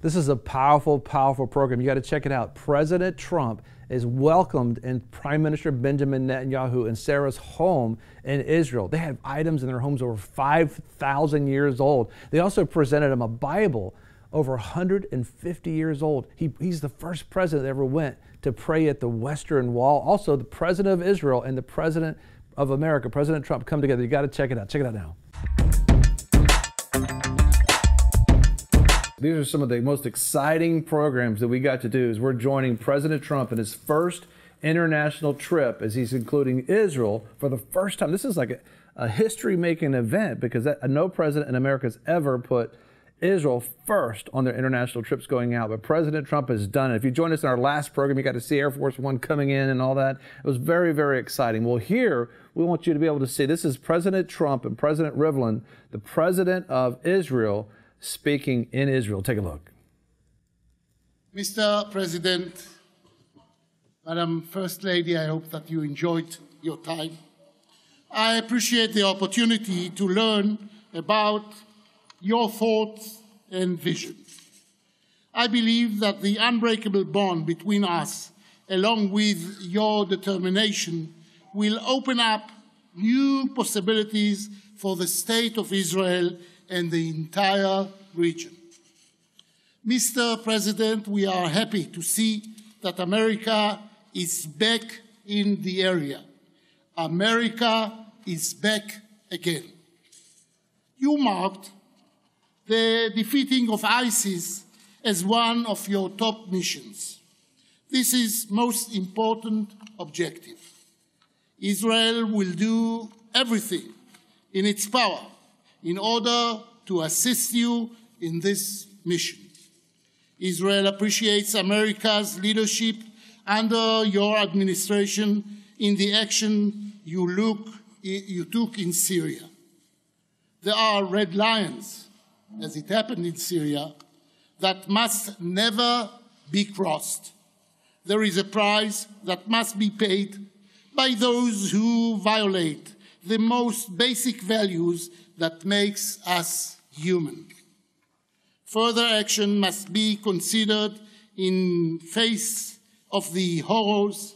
This is a powerful, powerful program. You got to check it out. President Trump is welcomed in Prime Minister Benjamin Netanyahu and Sarah's home in Israel. They have items in their homes over 5,000 years old. They also presented him a Bible over 150 years old. He's the first president that ever went to pray at the Western Wall. Also, the president of Israel and the president of America, President Trump, come together. You got to check it out. Check it out now. These are some of the most exciting programs that we got to do as we're joining President Trump in his first international trip as he's including Israel for the first time. This is like a history-making event because no president in America has ever put Israel first on their international trips going out, but President Trump has done it. If you joined us in our last program, you got to see Air Force One coming in and all that. It was very, very exciting. Well, here, we want you to be able to see, this is President Trump and President Rivlin, the president of Israel, speaking in Israel. Take a look. Mr. President, Madam First Lady, I hope that you enjoyed your time. I appreciate the opportunity to learn about your thoughts and visions. I believe that the unbreakable bond between us, along with your determination, will open up new possibilities for the state of Israel and the entire region. Mr. President, we are happy to see that America is back in the area. America is back again. You marked the defeating of ISIS as one of your top missions. This is most important objective. Israel will do everything in its power in order to assist you in this mission. Israel appreciates America's leadership under your administration in the action you took in Syria. There are red lines, as it happened in Syria, that must never be crossed. There is a price that must be paid by those who violate the most basic values that makes us human. Further action must be considered in face of the horrors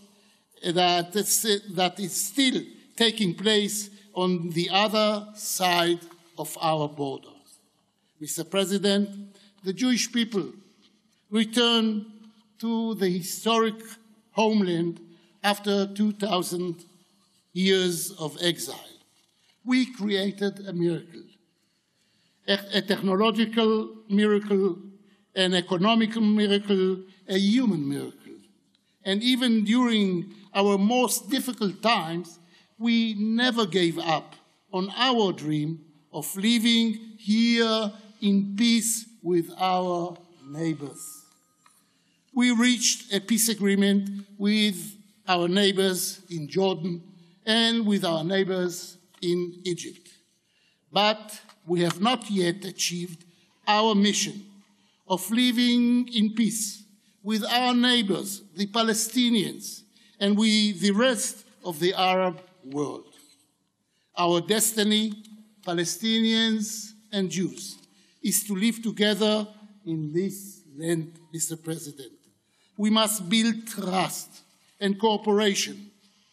that is still taking place on the other side of our border. Mr. President, the Jewish people returned to the historic homeland after 2,000 years of exile. We created a miracle, a technological miracle, an economical miracle, a human miracle. And even during our most difficult times, we never gave up on our dream of living here in peace with our neighbors. We reached a peace agreement with our neighbors in Jordan and with our neighbors in Egypt. But we have not yet achieved our mission of living in peace with our neighbors, the Palestinians, and with the rest of the Arab world. Our destiny, Palestinians and Jews, is to live together in this land, Mr. President. We must build trust and cooperation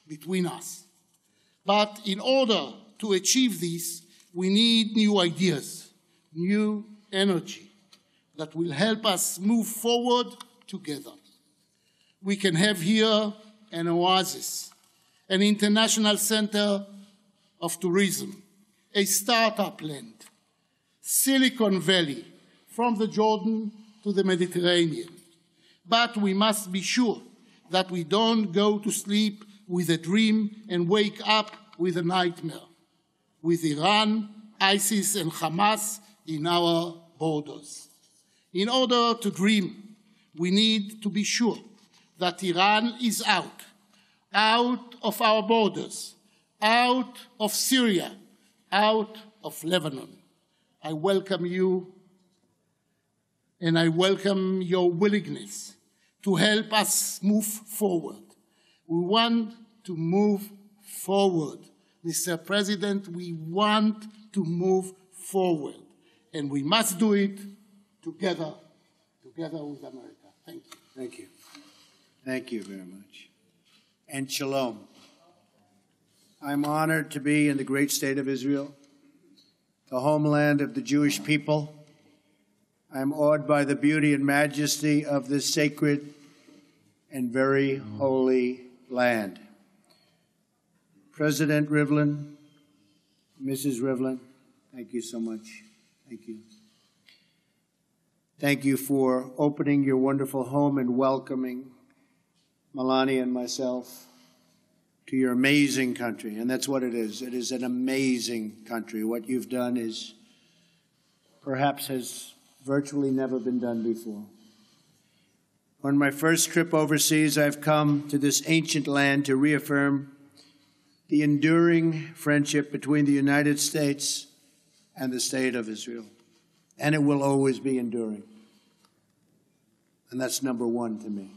between us. But in order to achieve this, we need new ideas, new energy that will help us move forward together. We can have here an oasis, an international center of tourism, a startup land, Silicon Valley, from the Jordan to the Mediterranean. But we must be sure that we don't go to sleep with a dream and wake up with a nightmare, with Iran, ISIS, and Hamas in our borders. In order to dream, we need to be sure that Iran is out of our borders, out of Syria, out of Lebanon. I welcome you, and I welcome your willingness to help us move forward. We want to move forward. Mr. President, we want to move forward, and we must do it together. together with America. Thank you. Thank you. Thank you very much. And shalom. I'm honored to be in the great state of Israel, the homeland of the Jewish people. I'm awed by the beauty and majesty of this sacred and very holy land. President Rivlin, Mrs. Rivlin, thank you so much. Thank you. Thank you for opening your wonderful home and welcoming Melania and myself to your amazing country. And that's what it is. It is an amazing country. What you've done is perhaps has virtually never been done before. On my first trip overseas, I've come to this ancient land to reaffirm the enduring friendship between the United States and the State of Israel. And it will always be enduring. And that's number one to me.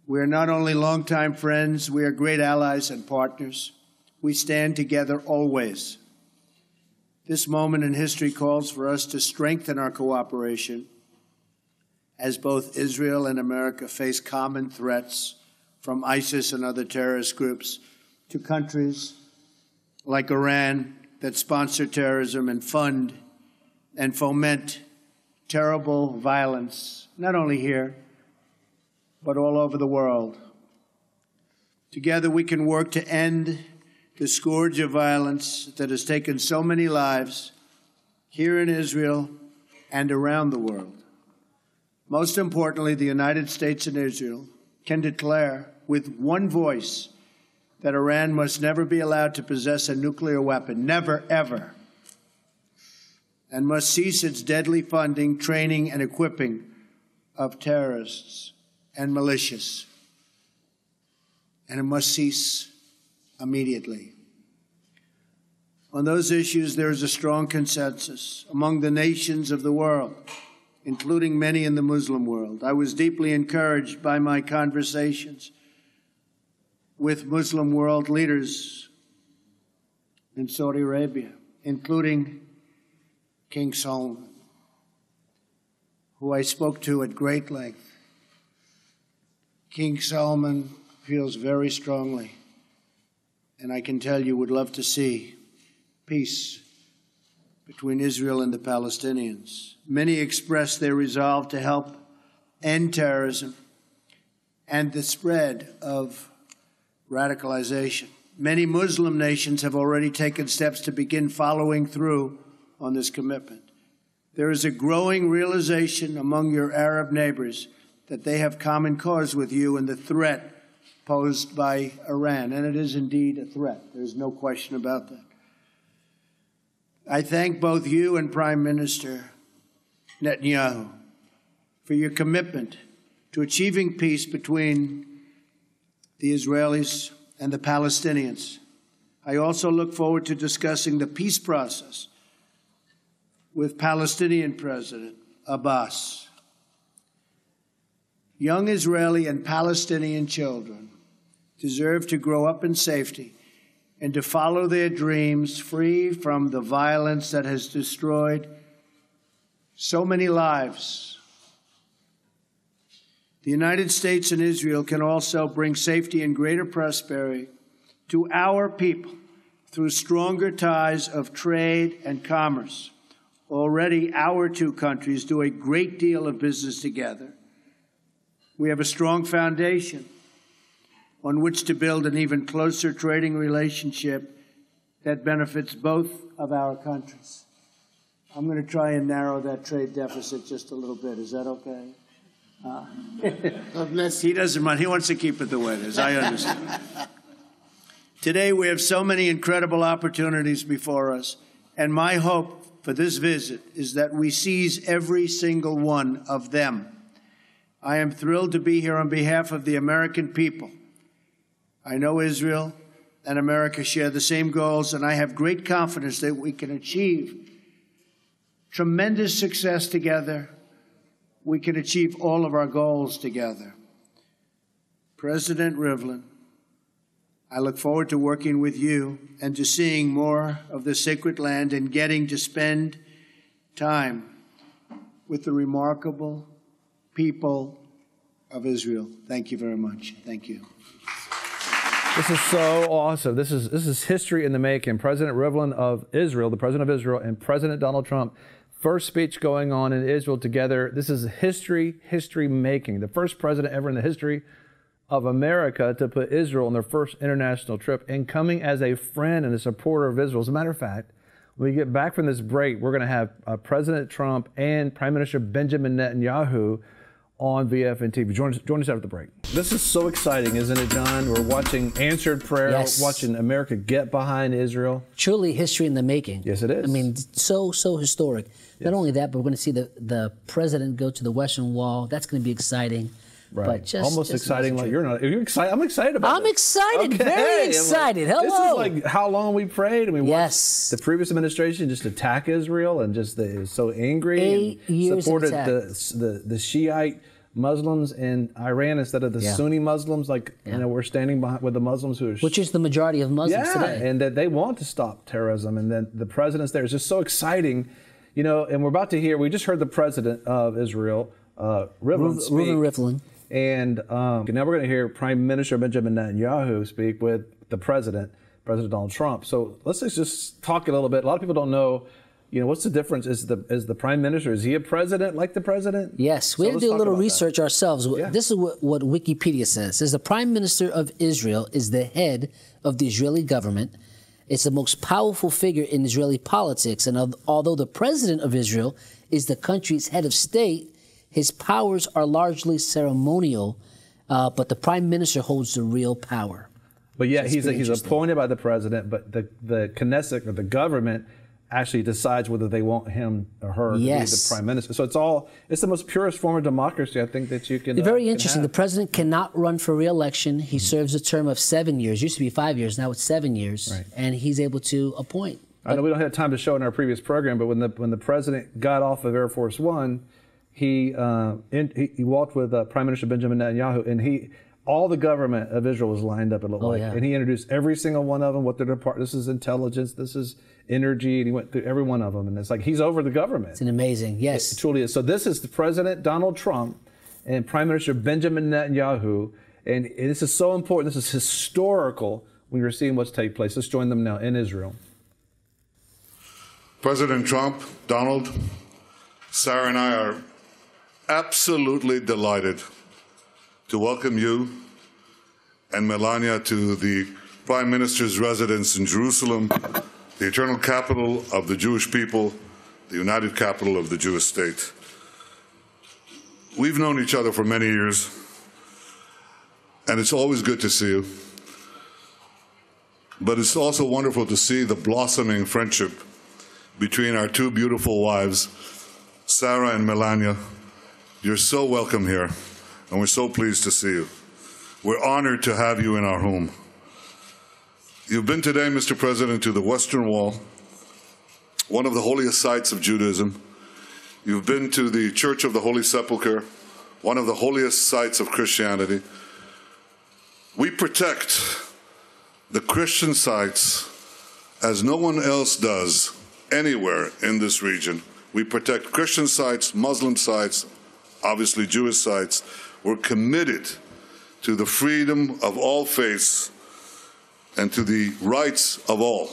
We are not only longtime friends, we are great allies and partners. We stand together always. This moment in history calls for us to strengthen our cooperation as both Israel and America face common threats from ISIS and other terrorist groups to countries like Iran that sponsor terrorism and fund and foment terrible violence, not only here, but all over the world. Together we can work to end the scourge of violence that has taken so many lives here in Israel and around the world. Most importantly, the United States and Israel can declare with one voice that Iran must never be allowed to possess a nuclear weapon, never, ever, and must cease its deadly funding, training, and equipping of terrorists and militias. And it must cease immediately. On those issues, there is a strong consensus among the nations of the world, including many in the Muslim world. I was deeply encouraged by my conversations with Muslim world leaders in Saudi Arabia, including King Salman, who I spoke to at great length. King Salman feels very strongly, and I can tell you would love to see peace between Israel and the Palestinians. Many expressed their resolve to help end terrorism and the spread of radicalization. Many Muslim nations have already taken steps to begin following through on this commitment. There is a growing realization among your Arab neighbors that they have common cause with you in the threat posed by Iran. And it is indeed a threat. There's no question about that. I thank both you and Prime Minister Netanyahu for your commitment to achieving peace between the Israelis and the Palestinians. I also look forward to discussing the peace process with Palestinian President Abbas. Young Israeli and Palestinian children deserve to grow up in safety and to follow their dreams free from the violence that has destroyed so many lives. The United States and Israel can also bring safety and greater prosperity to our people through stronger ties of trade and commerce. Already, our two countries do a great deal of business together. We have a strong foundation on which to build an even closer trading relationship that benefits both of our countries. I'm going to try and narrow that trade deficit just a little bit. Is that okay? He doesn't mind. He wants to keep it the way it is. I understand. Today, we have so many incredible opportunities before us, and my hope for this visit is that we seize every single one of them. I am thrilled to be here on behalf of the American people. I know Israel and America share the same goals, and I have great confidence that we can achieve tremendous success together. We can achieve all of our goals together. President Rivlin, I look forward to working with you and to seeing more of the sacred land and getting to spend time with the remarkable people of Israel. Thank you very much. Thank you. This is so awesome. This is history in the making. President Rivlin of Israel, the president of Israel, and President Donald Trump, first speech going on in Israel together. This is history making. The first president ever in the history of America to put Israel on their first international trip, and coming as a friend and a supporter of Israel. As a matter of fact, when we get back from this break, we're going to have President Trump and Prime Minister Benjamin Netanyahu on VFN TV. Join us after the break. This is so exciting, isn't it, John? We're watching answered prayer, Yes. watching America get behind Israel. Truly history in the making. Yes, it is. I mean, so historic. Not only that, but we're going to see the president go to the Western Wall. That's going to be exciting. Right. But just, almost just exciting. Like you're not. Are you excited? I'm excited about it. I'm excited. Okay. Very excited. Like, Hello. This is like how long we prayed. I mean, Yes. the previous administration just attacked Israel and just so angry 8 and years of supported attack. the Shiite Muslims in Iran instead of the Sunni Muslims. Like you know, we're standing behind with the Muslims who are Which is the majority of Muslims today. and that they want to stop terrorism, and then the president's there. It's just so exciting, you know. And we're about to hear. We just heard the president of Israel, Rivlin, speak. Reuven Rivlin. And now we're going to hear Prime Minister Benjamin Netanyahu speak with the President Donald Trump. So let's just talk a little bit. A lot of people don't know, you know, what's the difference? Is the Prime Minister, is he a president like the President? Yes, we So had to let's do a talk little about that. research ourselves. Yeah. This is what Wikipedia says. It says the Prime Minister of Israel is the head of the Israeli government. It's the most powerful figure in Israeli politics. And although the President of Israel is the country's head of state, his powers are largely ceremonial, but the Prime Minister holds the real power. But yeah, It's he's pretty interesting. appointed by the President, but the Knesset or the government actually decides whether they want him or her to be the Prime Minister. So it's the most purest form of democracy, I think, that you can. It's very can interesting. have. The president cannot run for re-election. He serves a term of 7 years. Used to be 5 years. Now it's 7 years. Right. And he's able to appoint. I know we don't have time to show in our previous program, but when the president got off of Air Force One, he walked with Prime Minister Benjamin Netanyahu, and all the government of Israel was lined up. It looked like, yeah. and he introduced every single one of them. What their department? This is intelligence. This is energy, and he went through every one of them. And it's like he's over the government. It's an amazing. Yes. It truly is. So this is the President Donald Trump and Prime Minister Benjamin Netanyahu, and this is so important. This is historical when you're seeing what's taking place. Let's join them now in Israel. President Trump, Donald, Sarah and I are absolutely delighted to welcome you and Melania to the Prime Minister's residence in Jerusalem, the eternal capital of the Jewish people, the united capital of the Jewish state. We've known each other for many years, and it's always good to see you. But it's also wonderful to see the blossoming friendship between our two beautiful wives, Sarah and Melania. You're so welcome here, and we're so pleased to see you. We're honored to have you in our home. You've been today, Mr. President, to the Western Wall, one of the holiest sites of Judaism. You've been to the Church of the Holy Sepulchre, one of the holiest sites of Christianity. We protect the Christian sites as no one else does anywhere in this region. We protect Christian sites, Muslim sites, obviously Jewish sites. We're committed to the freedom of all faiths and to the rights of all.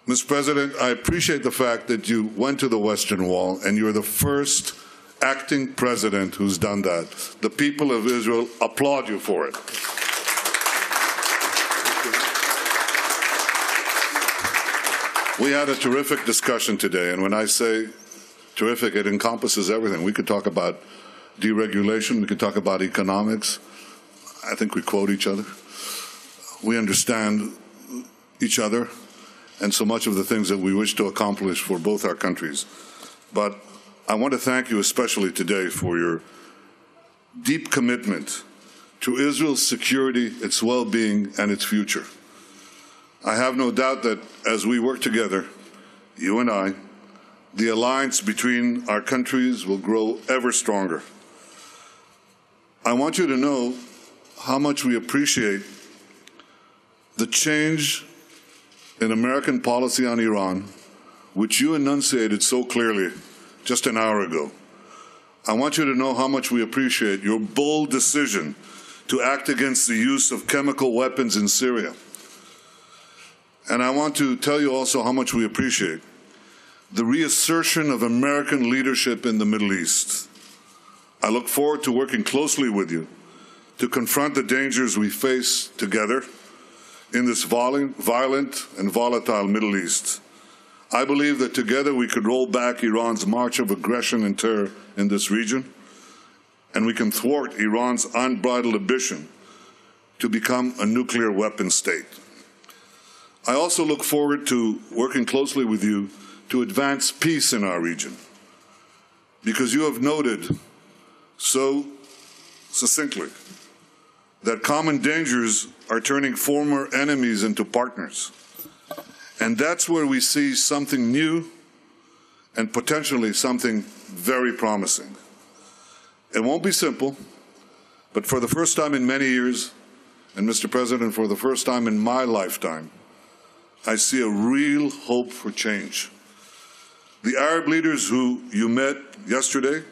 Mr. President, I appreciate the fact that you went to the Western Wall, and you're the first acting president who's done that. The people of Israel applaud you for it. We had a terrific discussion today, and when I say terrific, it encompasses everything. We could talk about deregulation, we could talk about economics. I think we quote each other. We understand each other and so much of the things that we wish to accomplish for both our countries. But I want to thank you especially today for your deep commitment to Israel's security, its well-being, and its future. I have no doubt that as we work together, you and I, the alliance between our countries will grow ever stronger. I want you to know how much we appreciate the change in American policy on Iran, which you enunciated so clearly just an hour ago. I want you to know how much we appreciate your bold decision to act against the use of chemical weapons in Syria. And I want to tell you also how much we appreciate the reassertion of American leadership in the Middle East. I look forward to working closely with you to confront the dangers we face together in this violent and volatile Middle East. I believe that together we could roll back Iran's march of aggression and terror in this region, and we can thwart Iran's unbridled ambition to become a nuclear weapon state. I also look forward to working closely with you to advance peace in our region, because you have noted so succinctly that common dangers are turning former enemies into partners. And that's where we see something new and potentially something very promising. It won't be simple, but for the first time in many years, and Mr. President, for the first time in my lifetime, I see a real hope for change. The Arab leaders who you met yesterday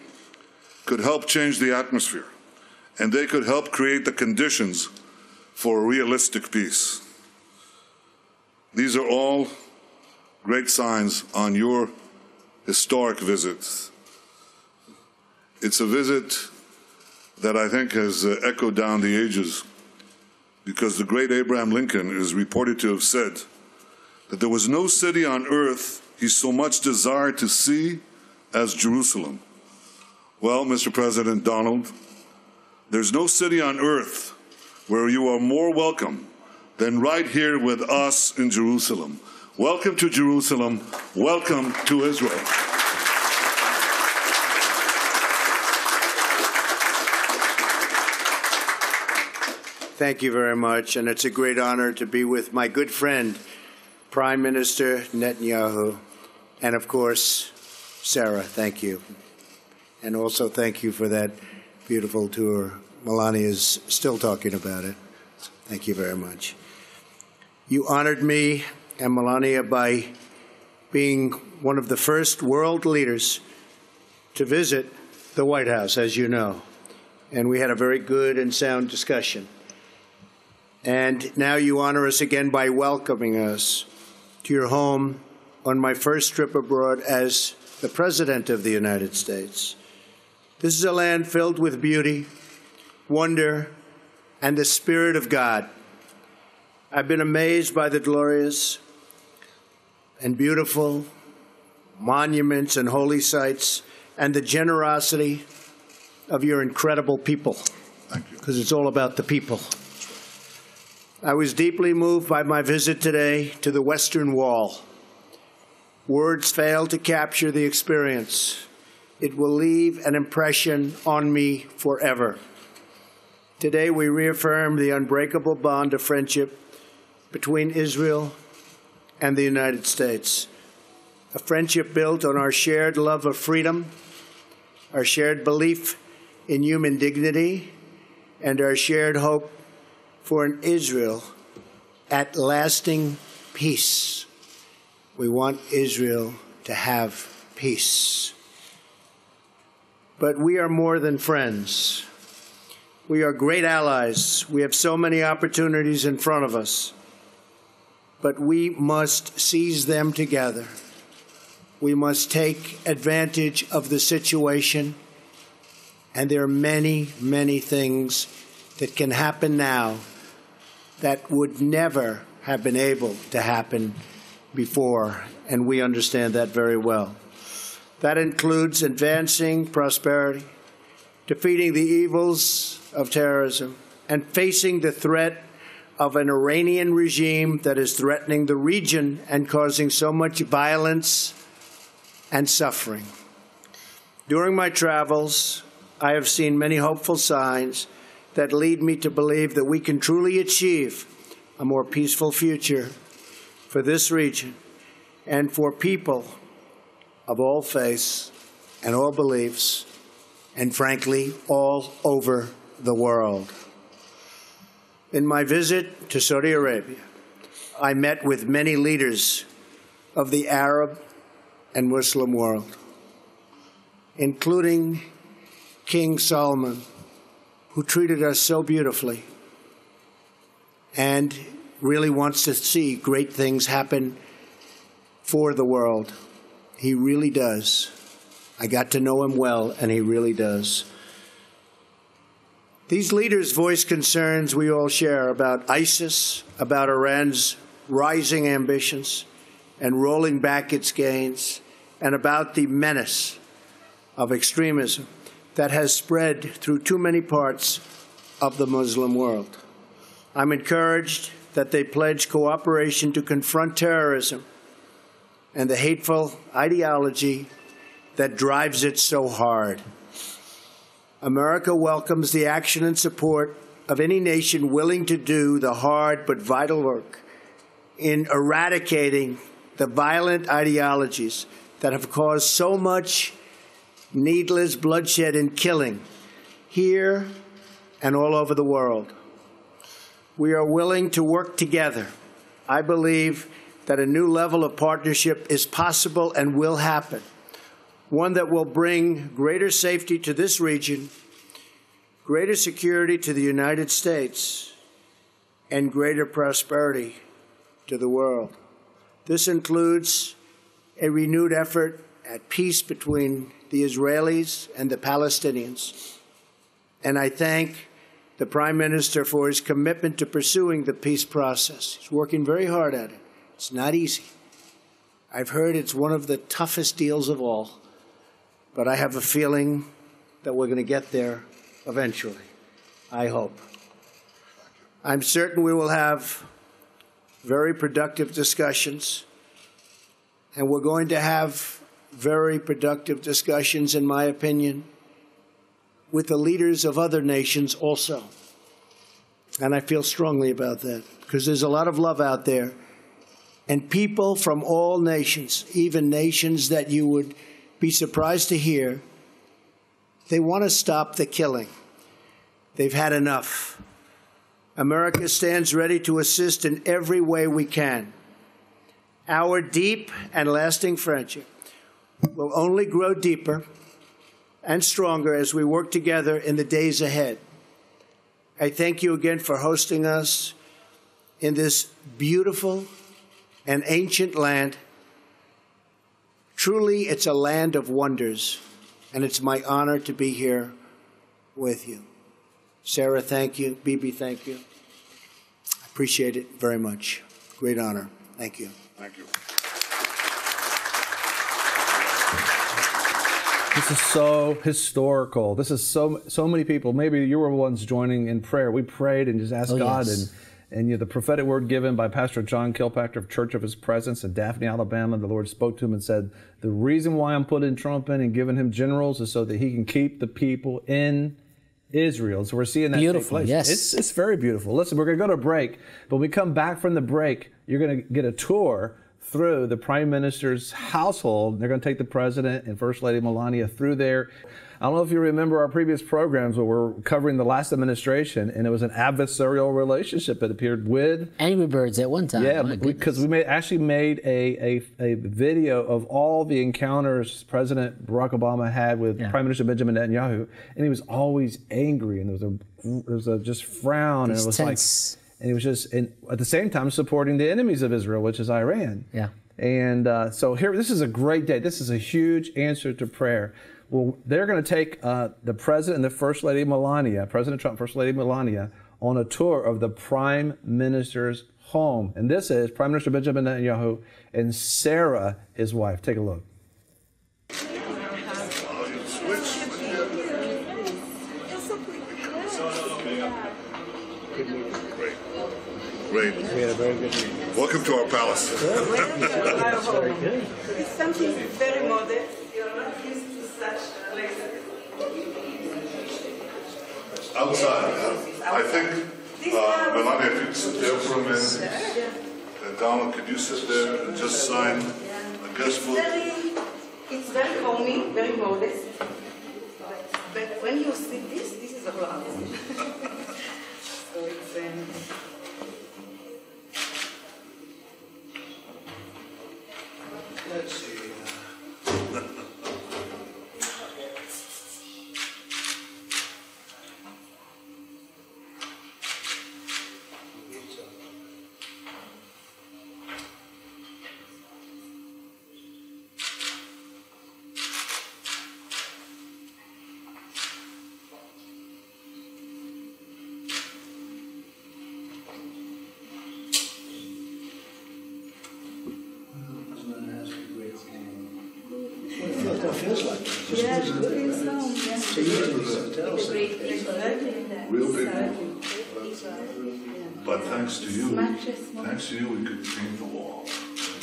could help change the atmosphere, and they could help create the conditions for a realistic peace. These are all great signs on your historic visit. It's a visit that I think has echoed down the ages, because the great Abraham Lincoln is reported to have said that there was no city on earth he so much desired to see as Jerusalem. Well, Mr. President Donald, there's no city on earth where you are more welcome than right here with us in Jerusalem. Welcome to Jerusalem. Welcome to Israel. Thank you very much, and it's a great honor to be with my good friend, Prime Minister Netanyahu, and of course, Sarah, thank you. And also thank you for that beautiful tour. Melania is still talking about it. Thank you very much. You honored me and Melania by being one of the first world leaders to visit the White House, as you know. And we had a very good and sound discussion. And now you honor us again by welcoming us to your home on my first trip abroad as the President of the United States. This is a land filled with beauty, wonder, and the Spirit of God. I've been amazed by the glorious and beautiful monuments and holy sites and the generosity of your incredible people. Thank you. Because it's all about the people. I was deeply moved by my visit today to the Western Wall. Words fail to capture the experience. It will leave an impression on me forever. Today we reaffirm the unbreakable bond of friendship between Israel and the United States. A friendship built on our shared love of freedom, our shared belief in human dignity, and our shared hope for an Israel at lasting peace. We want Israel to have peace. But we are more than friends. We are great allies. We have so many opportunities in front of us. But we must seize them together. We must take advantage of the situation. And there are many, many things that can happen now that would never have been able to happen before, and we understand that very well. That includes advancing prosperity, defeating the evils of terrorism, and facing the threat of an Iranian regime that is threatening the region and causing so much violence and suffering. During my travels, I have seen many hopeful signs that lead me to believe that we can truly achieve a more peaceful future for this region and for people of all faiths and all beliefs, and frankly, all over the world. In my visit to Saudi Arabia, I met with many leaders of the Arab and Muslim world. including King Solomon, who treated us so beautifully and really wants to see great things happen for the world. He really does. I got to know him well, and he really does. These leaders voice concerns we all share about ISIS, about Iran's rising ambitions and rolling back its gains, and about the menace of extremism that has spread through too many parts of the Muslim world. I'm encouraged that they pledge cooperation to confront terrorism and the hateful ideology that drives it so hard. America welcomes the action and support of any nation willing to do the hard but vital work in eradicating the violent ideologies that have caused so much needless bloodshed and killing here and all over the world. We are willing to work together. I believe that a new level of partnership is possible and will happen, one that will bring greater safety to this region, greater security to the United States, and greater prosperity to the world. This includes a renewed effort at peace between the Israelis and the Palestinians. And I thank the Prime Minister for his commitment to pursuing the peace process. He's working very hard at it. It's not easy. I've heard it's one of the toughest deals of all, but I have a feeling that we're going to get there eventually. I hope. I'm certain we will have very productive discussions, and we're going to have very productive discussions, in my opinion, with the leaders of other nations also. And I feel strongly about that, because there's a lot of love out there. And people from all nations, even nations that you would be surprised to hear, they want to stop the killing. They've had enough. America stands ready to assist in every way we can. Our deep and lasting friendship will only grow deeper and stronger as we work together in the days ahead. I thank you again for hosting us in this beautiful and ancient land. Truly, it's a land of wonders, and it's my honor to be here with you. Sarah, thank you. Bibi, thank you. I appreciate it very much. Great honor. Thank you. Thank you. This is so historical. This is so many people. Maybe you were ones joining in prayer. We prayed and just asked God, yes. and the prophetic word given by Pastor John Kilpatrick of Church of His Presence in Daphne, Alabama. The Lord spoke to him and said, "The reason why I'm putting Trump in and giving him generals is so that he can keep the people in Israel." So we're seeing that take place. Yes. It's very beautiful. Listen, we're going to go to a break, but when we come back from the break, you're going to get a tour through the Prime Minister's household. They're going to take the President and First Lady Melania through there. I don't know if you remember our previous programs where we're covering the last administration, and it was an adversarial relationship that appeared with Angry Birds at one time. Yeah, because we actually made a video of all the encounters President Barack Obama had with Prime Minister Benjamin Netanyahu, and he was always angry, and there was a just frown, and it was tense. and he was just, and at the same time, supporting the enemies of Israel, which is Iran. Yeah. And so here, this is a great day. This is a huge answer to prayer. Well, they're going to take the President and the First Lady Melania, President Trump, First Lady Melania, on a tour of the Prime Minister's home. And this is Prime Minister Benjamin Netanyahu and Sarah, his wife. Take a look. Great. We had a very good meeting. Welcome to our palace. Very good. It's something very modest. You're not used to such places. Outside, I think, Melania, if you could sit there for a minute. And Donald, could you sit there and just sign a guest book? It's very homey, very modest. But when you see this is a lot. So it's Let's see. his home. Yeah. So tell us. Real people. But thanks to you, we could paint the wall. We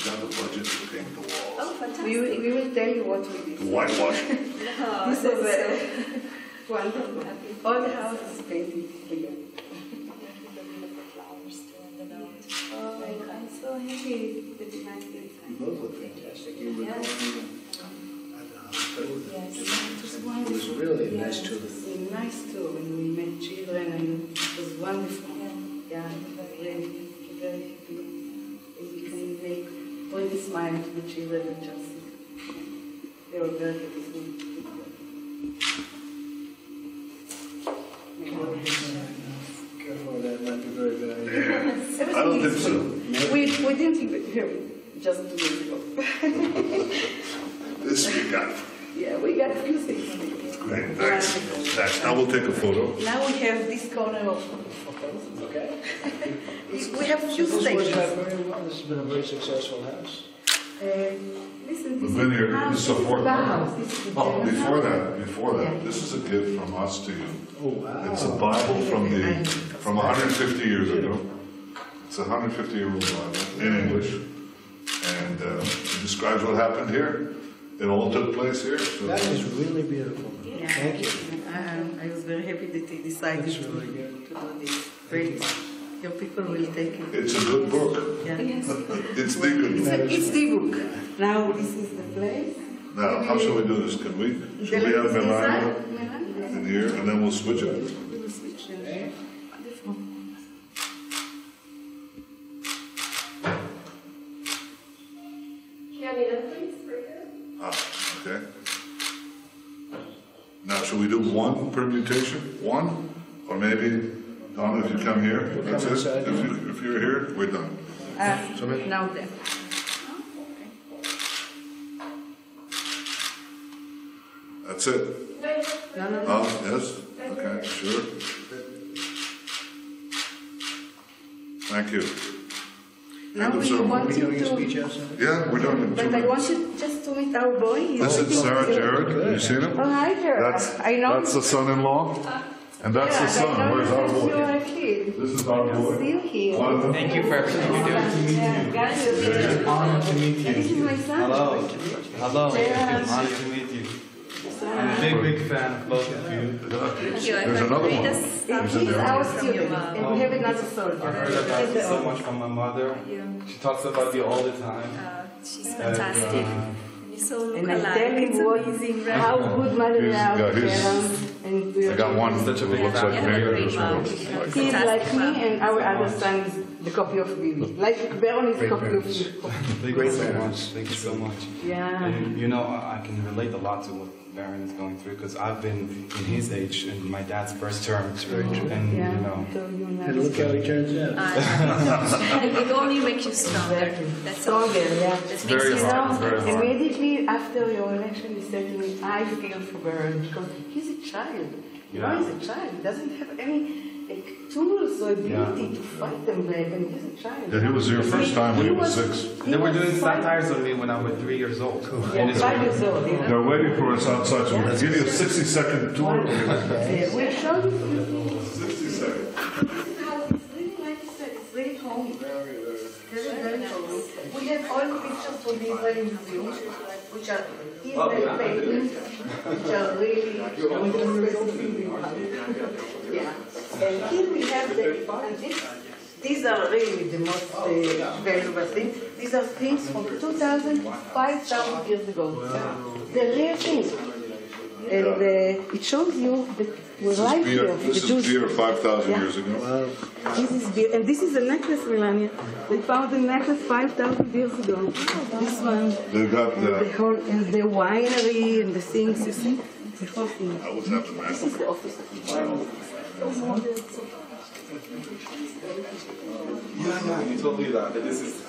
got the budget to paint the wall. Oh, fantastic. We will tell you what we did. The whitewash. This is wonderful. All the house is painted here. Oh, I'm so happy that you like this. You both look fantastic. You were Yes. It was really a nice tour. It was nice too when we met children, and it was wonderful. Yeah, very, very happy. And we can bring a smile to the children and just they were very happy. Careful, that might be very bad. I don't think so. We didn't even just 2 years ago. This we got. Yeah, we got a few things. Great, thanks. Thanks. Now we'll take a photo. Now we have this corner of photos. Okay. We have few This worked stations. out very well. This has been a very successful house. Listen, We've been here, this is a fourth house. This is the Oh, general before that, this is a gift from us to you. Oh, wow. It's a Bible from 150 years ago. It's a 150-year-old Bible in English, and it describes what happened here. It all took place here. So That is really beautiful. Yeah. Thank you. I was very happy that they decided That's to really good. do this. Great. Your people will take it. it's a good book. Yeah. It's the good book. It's the book. Now this is the place. Now, how shall we do this? Should we have Melania in here, and then we'll switch it? We will switch them. Wonderful. Okay. Now, should we do one permutation? One? Or maybe, Donna, if you come here, that's it. If you're here, we're done. Now there. That's it. No. Oh, yes? Okay, sure. Thank you. Now End of we ceremony. want Are we you doing a speech to. outside? Yeah, we're done in 2 But I want minutes. you just to meet our boy. He's This is sitting Sarah here. Jared. Have you seen him? Oh, hi, Jared. I know. That's the son-in-law, and that's the Yeah, I son. know Where's our that you boy? are a kid. This is our boy. Still here. One of them. Thank you for everything you do. Yeah, guys, you're It's here. an honor to meet And this is you. my son. Hello. Hello. Yeah. It's an honor to meet you. I'm a big fan of both of you. There's another one. He's in He's there. our student, and we have another soldier. I've heard about you so much from my mother. She talks about you all the time. She's fantastic. You so look And I alike. tell him It's what, amazing, right? how good mother He's- are yeah, to he's- Karen. And we I got one that Such a big looks like fan. You have a me. great This mom. one You looks have a like he's like fantastic me, mom. and our other son is the copy of Bibi. Like Baron is the copy of you. Thank you so much. Thank you so much. Yeah. And you know, I can relate a lot to what Baron is going through because I've been in his age in my dad's first term. And Yeah. you know, So you And look how he turns out. It only makes you stronger. That's all. stronger, yeah. That makes very you hard. stronger. Very hard. Immediately after your election, he said to me, I feel for Baron because he's a child. You know, he's a child. He doesn't have any tools or ability to fight them back, and he's a child. Yeah, he was here first time when he was 6. They were doing satires on me when I was 3 years old. Yeah, In Israel. 5 years old, you know. They're waiting for us outside, so we'll give you a 60-second tour. Yeah, we'll show you. 60 seconds. It's really, like I said, it's very homey. Very, very homey. We have all the pictures from the Israeli Museum, which are Israeli paintings, which are really yeah. And here we have these are really the most valuable things. These are things from 2,000, 5,000 years ago. They're real things. And it shows you the life here of the This is Jews. beer 5,000 years ago. This is beer, and this is a necklace, Melania. They found a necklace 5,000 years ago. This one, They got the whole, and the winery and the things, you see? The whole thing. what's happening, This is the office of the winery. Yeah, you told me that. This is.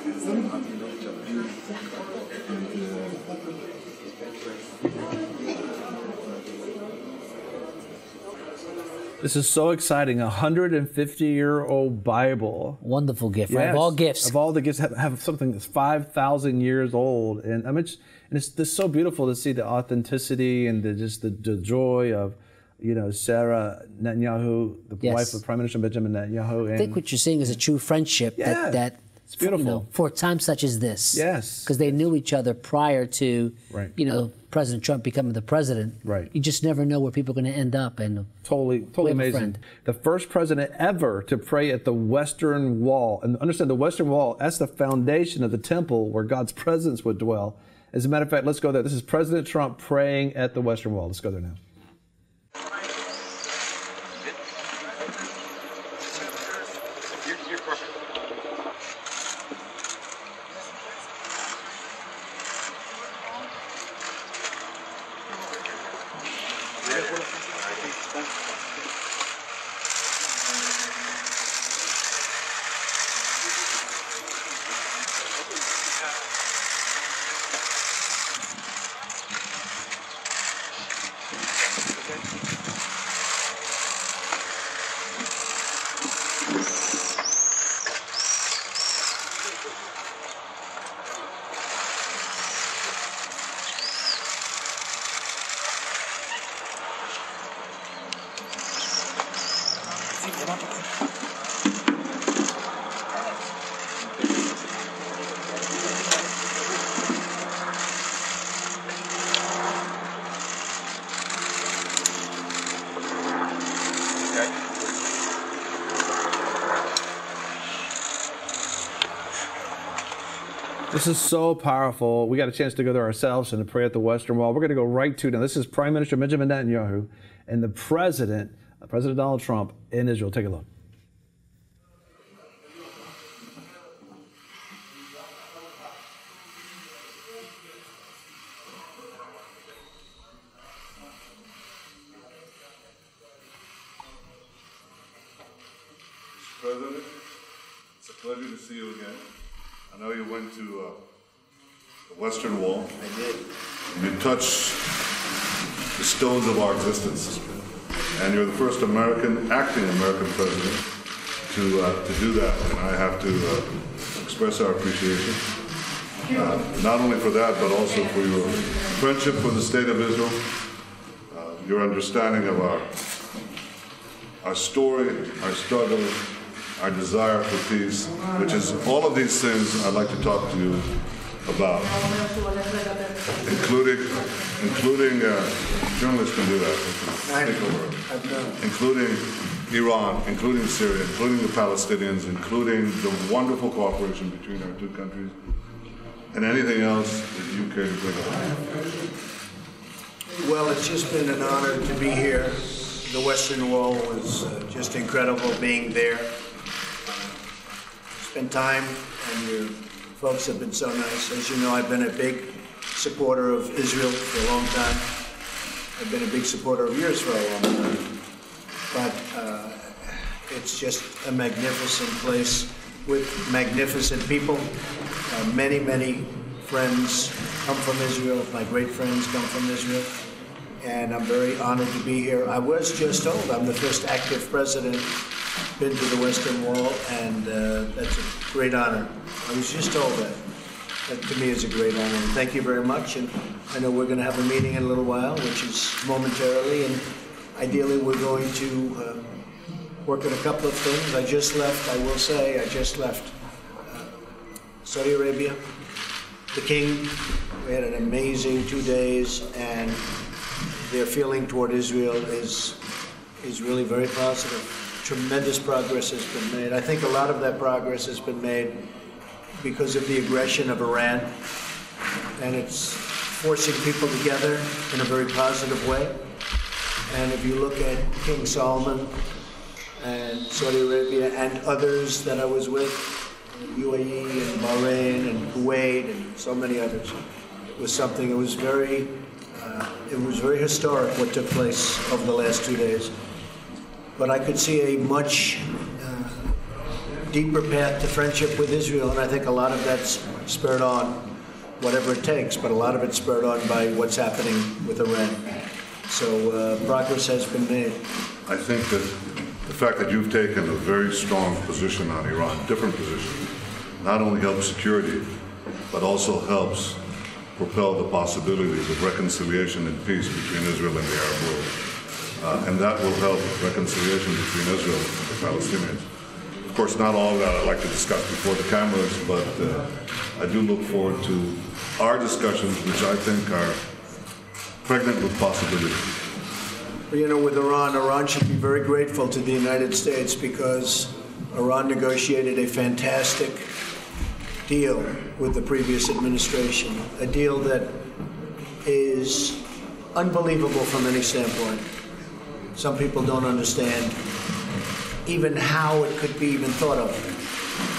This is so exciting. A 150-year-old Bible. Wonderful gift, right? Of all gifts. Of all the gifts, have something that's 5,000 years old. And I mean, it's so beautiful to see the authenticity and the joy of, Sarah Netanyahu, the wife of Prime Minister Benjamin Netanyahu. And I think what you're seeing is a true friendship that it's beautiful. For a time such as this. Yes. Because they knew each other prior to, President Trump becoming the president. Right. You just never know where people are going to end up. And totally amazing. The first president ever to pray at the Western Wall. And understand the Western Wall, that's the foundation of the temple where God's presence would dwell. As a matter of fact, let's go there. This is President Trump praying at the Western Wall. Let's go there now. This is so powerful. We got a chance to go there ourselves and to pray at the Western Wall. We're going to go right to now. This is Prime Minister Benjamin Netanyahu and the President Donald Trump in Israel. Take a look. President, it's a pleasure to see you again. I know you went to the Western Wall. I did. You touched the stones of our existence. And you're the first acting American president to do that. And I have to express our appreciation. Not only for that, but also for your friendship for the state of Israel, your understanding of our story, our struggle, our desire for peace, which is all of these things I'd like to talk to you about, including journalists can do that, including Iran, including Syria, including the Palestinians, including the wonderful cooperation between our two countries, and anything else that you care to bring up. Well, it's just been an honor to be here. The Western Wall was just incredible being there. Spent time, and your folks have been so nice. As you know, I've been a big supporter of Israel for a long time. I've been a big supporter of yours for a long time. But it's just a magnificent place with magnificent people. Many, many friends come from Israel. My great friends come from Israel. And I'm very honored to be here. I was just told I'm the first active president been to the Western Wall, and that's a great honor. I was just told that. That to me is a great honor. And thank you very much. And I know we're going to have a meeting in a little while, which is momentarily, and ideally we're going to work on a couple of things. I just left Saudi Arabia, the King. We had an amazing 2 days, and their feeling toward Israel is really very positive. Tremendous progress has been made. I think a lot of that progress has been made because of the aggression of Iran, and it's forcing people together in a very positive way. And if you look at King Solomon and Saudi Arabia and others that I was with, UAE and Bahrain and Kuwait and so many others, it was something that was very historic what took place over the last 2 days. But I could see a much deeper path to friendship with Israel, and I think a lot of that's spurred on, whatever it takes, but a lot of it's spurred on by what's happening with Iran. So progress has been made. I think that the fact that you've taken a very strong position on Iran, different position, not only helps security, but also helps propel the possibilities of reconciliation and peace between Israel and the Arab world. And that will help reconciliation between Israel and the Palestinians. Of course, not all of that I'd like to discuss before the cameras, but I do look forward to our discussions, which I think are pregnant with possibility. You know, with Iran should be very grateful to the United States because Iran negotiated a fantastic deal with the previous administration, a deal that is unbelievable from any standpoint. Some people don't understand even how it could be even thought of.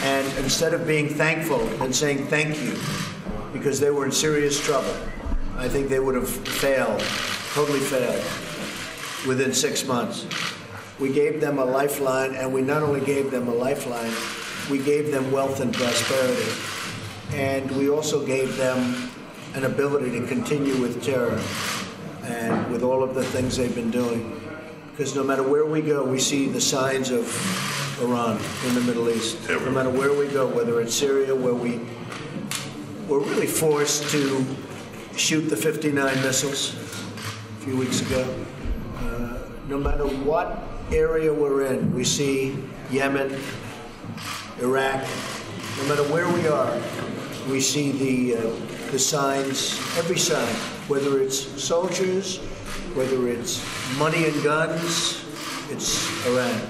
And instead of being thankful and saying thank you, because they were in serious trouble, I think they would have failed, totally failed, within 6 months. We gave them a lifeline, and we not only gave them a lifeline, we gave them wealth and prosperity. And we also gave them an ability to continue with terror and with all of the things they've been doing. Because no matter where we go, we see the signs of Iran in the Middle East. No matter where we go, whether it's Syria, where we were really forced to shoot the 59 missiles a few weeks ago. No matter what area we're in, we see Yemen, Iraq. No matter where we are, we see the signs, every sign, whether it's soldiers, whether it's money and guns, it's Iran.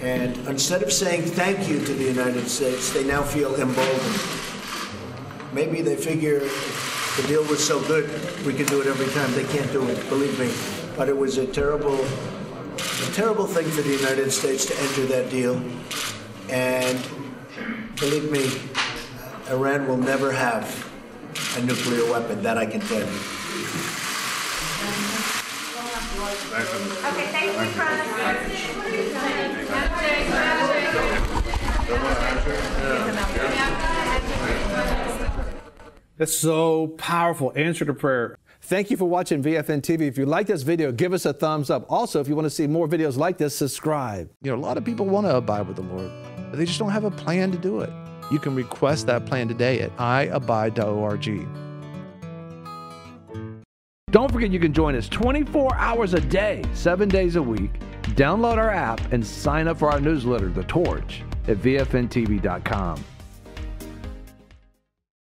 And instead of saying thank you to the United States, they now feel emboldened. Maybe they figure the deal was so good, we could do it every time. They can't do it, believe me. But it was a terrible thing for the United States to enter that deal. And believe me, Iran will never have a nuclear weapon, that I can tell you. Okay, thank you, That's so powerful. Answer to prayer. Thank you for watching VFN TV. If you like this video, give us a thumbs up. Also, if you want to see more videos like this, subscribe. You know, a lot of people want to abide with the Lord, but they just don't have a plan to do it. You can request that plan today at iabide.org. Don't forget you can join us 24 hours a day, 7 days a week. Download our app and sign up for our newsletter, The Torch, at VFNTV.com.